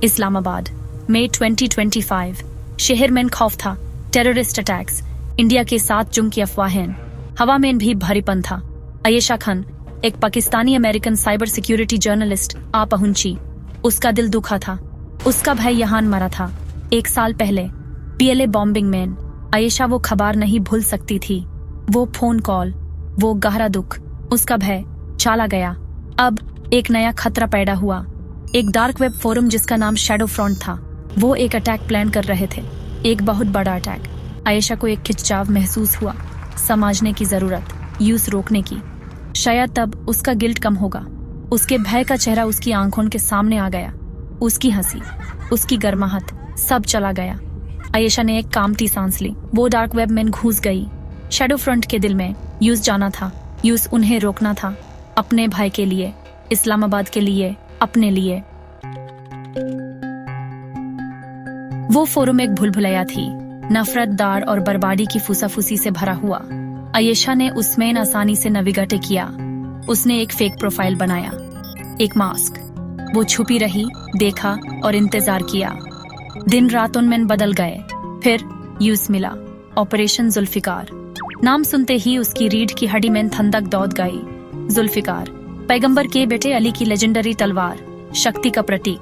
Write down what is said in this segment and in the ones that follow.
इस्लामाबाद, मई 2025। शहर में खौफ था, टेररिस्ट अटैक्स, इंडिया के साथ जंग की अफवाहें, हवा में भी भारीपन था। आयशा खान, एक Pakistani American cyber security journalist, आ पहुंची। उसका दिल दुखा था। उसका भाई यहाँ मरा था 1 साल पहले PLA बॉम्बिंग में। आयशा वो खबर नहीं भूल सकती थी। वो फोन कॉल, वो गहरा दुख, उसका भय चला गया। अब एक नया खतरा पैदा हुआ। एक डार्क वेब फोरम जिसका नाम शैडो फ्रंट था, वो एक अटैक प्लान कर रहे थे, एक बहुत बड़ा अटैक। आयशा को एक खिंचाव महसूस हुआ, समझने की जरूरत, यूज रोकने की। शायद तब उसका गिल्ट कम होगा। उसके भय का चेहरा उसकी आंखों के सामने आ गया। उसकी हंसी, उसकी गर्माहट, सब चला गया। आयशा ने एक कामती सांस ली। वो डार्क वेब में घुस गई। शैडो फ्रंट के दिल में यूज जाना था, यूज उन्हें रोकना था, अपने भाई के लिए, इस्लामाबाद के लिए, अपने लिए। वो फोरम एक भूल-भुलैया थी, नफरत, दार और बर्बादी की फुसाफुसी से भरा हुआ। आयशा ने उसमें आसानी से नेविगेट किया। उसने एक फेक प्रोफाइल बनाया, एक मास्क। वो छुपी रही, देखा और इंतजार किया। दिन रात उनमें बदल गए। फिर यूज मिला, ऑपरेशन जुल्फिकार। नाम सुनते ही उसकी रीढ़ की हड्डी में ठंडक दौड़ गई। जुल्फिकार, पैगंबर के बेटे अली की लेजेंडरी तलवार, शक्ति का प्रतीक,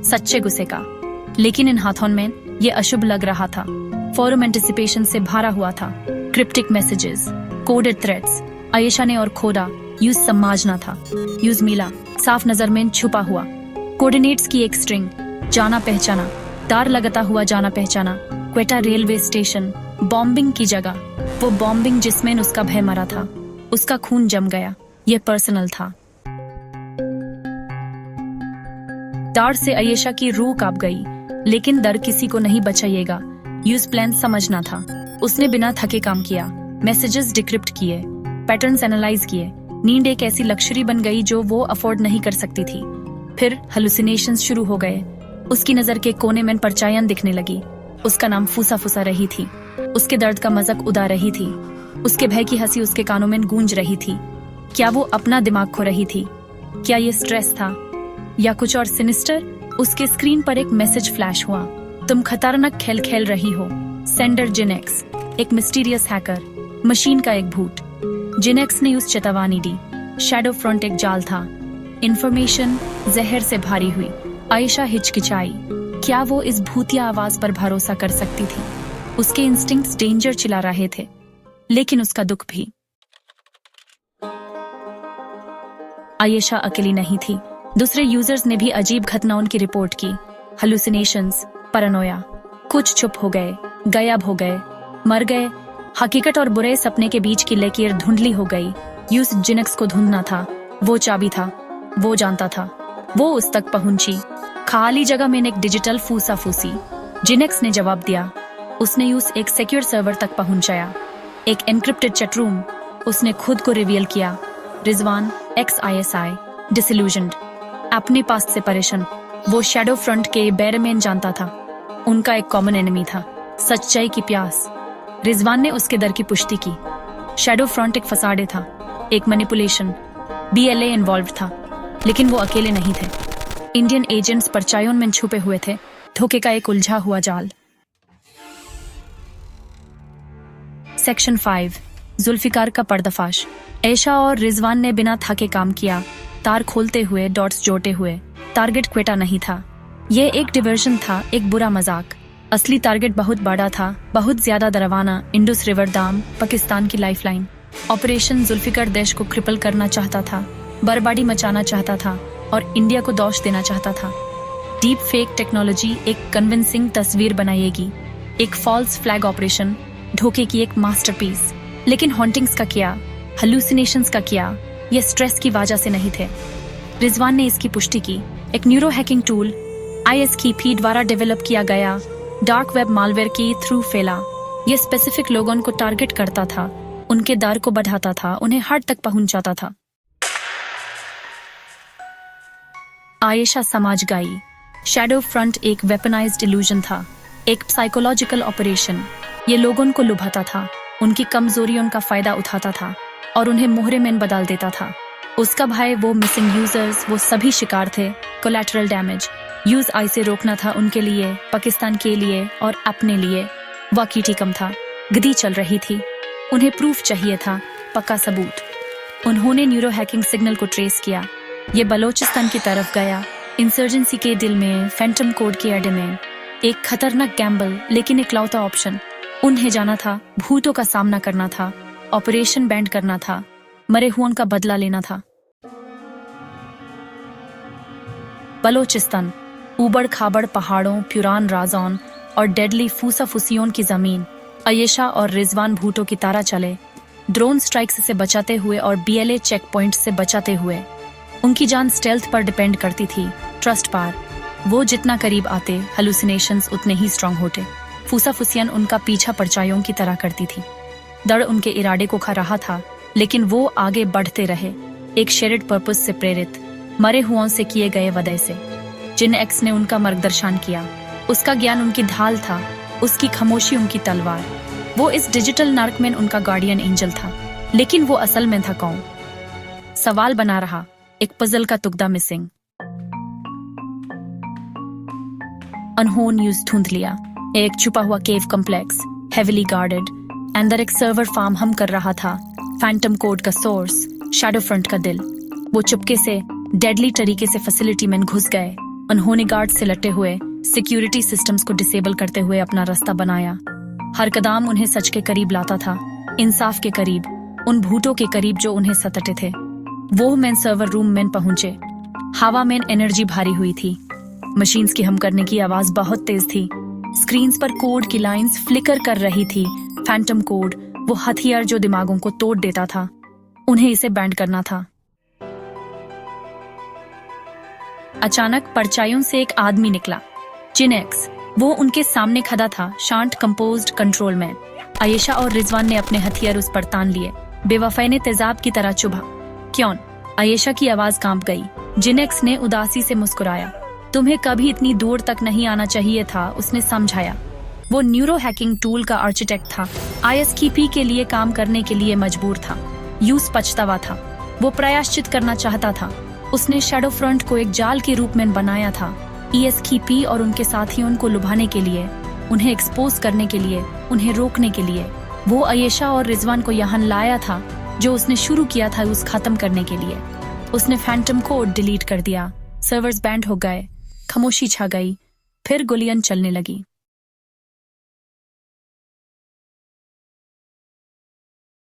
सच्चे गुस्से का। लेकिन इन हाथों में ये अशुभ लग रहा था। फोरम एंटिसिपेशन से भरा हुआ था, cryptic messages, coded threads. Ayesha ने और खोदा, यूज समझना था। यूज मिला, साफ नजर में छुपा हुआ, कोऑर्डिनेट्स की एक स्ट्रिंग। जाना पहचाना, तार लगाता हुआ जाना पहचाना, क्वेटा रेलवे स्टेशन, बॉम्बिंग की जगह। वो बॉम्बिंग जिसमें उसका भय मरा था, उसका खून जम गया। ये पर्सनल था। डर से आयशा की रूह कांप गई, लेकिन डर किसी को नहीं बचाएगा। यूज प्लान समझना था। उसने बिना थके काम किया, मैसेजेस डिक्रिप्ट किए, पैटर्न्स एनालाइज किए। नींद एक ऐसी लक्जरी बन गई जो वो अफोर्ड नहीं कर सकती थी। फिर हेलुसिनेशंस शुरू हो गए। उसकी नजर के कोने में परछाइयां दिखने लगी। उसका नाम फूसा फूसा रही थी। उसके दर्द का मजाक उड़ा रही थी। उसके भय की हंसी उसके कानों में गूंज रही थी। क्या वो अपना दिमाग खो रही थी? क्या ये स्ट्रेस था या कुछ और सिनिस्टर? उसके स्क्रीन पर एक मैसेज फ्लैश हुआ, तुम खतरनाक खेल खेल रही हो। सेंडर जिनेक्स, एक मिस्टीरियस हैकर, मशीन का एक भूत। जिनेक्स ने उस चेतावनी दी। शैडो फ्रंट एक जाल था। इंफॉर्मेशन जहर से भारी हुई। आयशा हिचकिचाई। क्या वो इस भूतिया आवाज पर भरोसा कर सकती थी? उसके इंस्टिंक्ट्स डेंजर चिल्ला रहे थे, लेकिन उसका दुख भी। आयशा अकेली नहीं थी। दूसरे यूजर्स ने भी अजीब घटनाओं की रिपोर्ट की। Hallucinations, Paranoia. कुछ चुप हो गए, गायब हो गए, मर गए। हकीकत और बुरे सपने के बीच की लकीर धुंधली हो गई। यूज जिनेक्स को ढूंढना था। वो चाबी था, वो जानता था। वो उस तक पहुंची, खाली जगह में एक डिजिटल फूसा फूसी। जिनेक्स ने जवाब दिया। उसने यूज एक सिक्योर सर्वर तक पहुंचाया, एक एन्क्रिप्टेड चैट रूम। उसने खुद को रिवील किया। रिजवान, XISI, डिसइल्यूजन्ड, अपने पास्ट से परेशान। वो शैडो फ्रंट के बारे में जानता था। उनका एक कॉमन एनिमी था, सच्चाई की प्यास। रिजवान ने उसके डर की पुष्टि की। शैडो फ्रंट एक फसाडे था, एक मैनिपुलेशन। BLA इन्वॉल्व था, लेकिन वो अकेले नहीं थे। इंडियन एजेंट्स परछाइयों में छुपे हुए थे, धोखे का एक उलझा हुआ जाल। सेक्शन 5, जुल्फिकार का पर्दाफाश। आयशा और रिजवान ने बिना थके काम किया, तार खोलते हुए, डॉट्स जोड़ते हुए। टारगेट क्वेटा नहीं था। ये एक डिवर्जन था, एक बुरा मजाक। असली टारगेट बहुत बड़ा था, बहुत ज्यादा डरावना। इंडस रिवर डैम, पाकिस्तान की लाइफलाइन। ऑपरेशन जुल्फिकार देश को क्रिपल करना चाहता था, बर्बादी मचाना चाहता था और इंडिया को दोष देना चाहता था। डीप फेक टेक्नोलॉजी एक कन्विंसिंग तस्वीर बनाएगी, एक फॉल्स फ्लैग ऑपरेशन, धोखे की एक मास्टरपीस। लेकिन हॉन्टिंग्स का क्या, हेलुसिनेशंस का क्या? ये स्ट्रेस की वजह से नहीं थे। रिजवान ने इसकी पुष्टि की। एक न्यूरो हैकिंग टूल ISKP द्वारा डेवलप किया गया, डार्क वेब मालवेयर के थ्रू फैला। ये स्पेसिफिक लोगों को टारगेट करता था, उनके डर को बढ़ाता था, उन्हें हार्ट तक पहुंचाता था। आयशा समझ गई। शैडो फ्रंट एक वेपनाइज्ड इल्यूजन था, एक साइकोलॉजिकल ऑपरेशन। ये लोगों को लुभाता था, उनकी कमजोरियों का फायदा उठाता था और उन्हें मोहरे में बदल देता था। उसका भाई, वो मिसिंग यूजर्स, वो सभी शिकार थे कोलैटरल डैमेज। यूज आई से रोकना था उनके लिए, पाकिस्तान के लिए और अपने लिए। वकीटी कम था, गदी चल रही थी। उन्हें प्रूफ चाहिए था, पक्का सबूत। उन्होंने न्यूरो हैकिंग सिग्नल को ट्रेस किया। ये बलोचिस्तान की तरफ गया, इंसर्जेंसी के दिल में, फैंटम कोड के अड्डे में। एक खतरनाक गैम्बल, लेकिन इकलौता ऑप्शन। उन्हें जाना था, भूतों का सामना करना था, ऑपरेशन बैंड करना था, मरे हुओं का बदला लेना था। बलोचिस्तान, उबड़ खाबड़ पहाड़ों, प्यूरान राजौन और डेडली फूसा फुसियोन की जमीन। अयेशा और रिजवान भूटों की तारा चले, ड्रोन स्ट्राइक्स से बचाते हुए और BLA चेक पॉइंट से बचाते हुए। उनकी जान स्टेल्थ पर डिपेंड करती थी, ट्रस्ट पर। वो जितना करीब आते, हेलुसिनेशंस उतने ही स्ट्रांग होते। फूसा फुसियन उनका पीछा परछाइयों की तरह करती थी। दड़ उनके इरादे को खा रहा था, लेकिन वो आगे बढ़ते रहे, एक शेयर्ड पर्पस से प्रेरित, मरे हुओं से किए गए वदय से। जिन एक्स ने उनका मार्गदर्शन किया, उसका ज्ञान उनकी ढाल था, उसकी खामोशी उनकी तलवार। वो इस डिजिटल नर्क में उनका गार्डियन एंजल था, लेकिन वो असल में था कौन? सवाल बना रहा, एक पजल का टुकड़ा मिसिंग। अनहोन यूज ढूंढ लिया, एक छुपा हुआ केव कॉम्प्लेक्स, हेविली गार्डेड। अंदर एक सर्वर फार्म हम कर रहा था, फैंटम कोड का सोर्स, शैडो फ्रंट का दिल। वो चुपके से, डेडली तरीके से फैसिलिटी में घुस गए। उन्होंने गार्ड से लटे हुए, सिक्योरिटी सिस्टम्स को डिसेबल करते हुए अपना रास्ता बनाया। हर कदम उन्हें सच के करीब लाता था, इंसाफ के करीब, उन भूतों के करीब जो उन्हें सताते थे। वो मेन सर्वर रूम में पहुंचे। हवा में एनर्जी भारी हुई थी, मशीन्स की हम करने की आवाज बहुत तेज थी। स्क्रीन्स पर कोड की लाइंस फ्लिकर कर रही थी। फैंटम कोड, वो हथियार जो दिमागों को तोड़ देता था। उन्हें इसे बैंड करना था। अचानक परछाइयों से एक आदमी निकला, जिनेक्स। वो उनके सामने खड़ा था, शांत, कंपोज्ड, कंट्रोल में। आयेशा और रिजवान ने अपने हथियार उस पर तान लिए। बेवफाई ने तेजाब की तरह चुभा। क्यों? आयेशा की आवाज कांप गई। जिनेक्स ने उदासी से मुस्कुराया। तुम्हें कभी इतनी दूर तक नहीं आना चाहिए था, उसने समझाया। वो न्यूरो हैकिंग टूल का आर्किटेक्ट था, ISKP के लिए काम करने के लिए मजबूर था। यूज पछतावा था, वो प्रायश्चित करना चाहता था। उसने शैडो फ्रंट को एक जाल के रूप में बनाया था, ESKP और उनके साथियों को लुभाने के लिए, उन्हें एक्सपोज करने के लिए, उन्हें रोकने के लिए। वो आयेशा और रिजवान को यहाँ लाया था, जो उसने शुरू किया था उस खत्म करने के लिए। उसने फैंटम कोड डिलीट कर दिया, सर्वर्स बैंड हो गए, खामोशी छा गई, फिर गोलियां चलने लगी।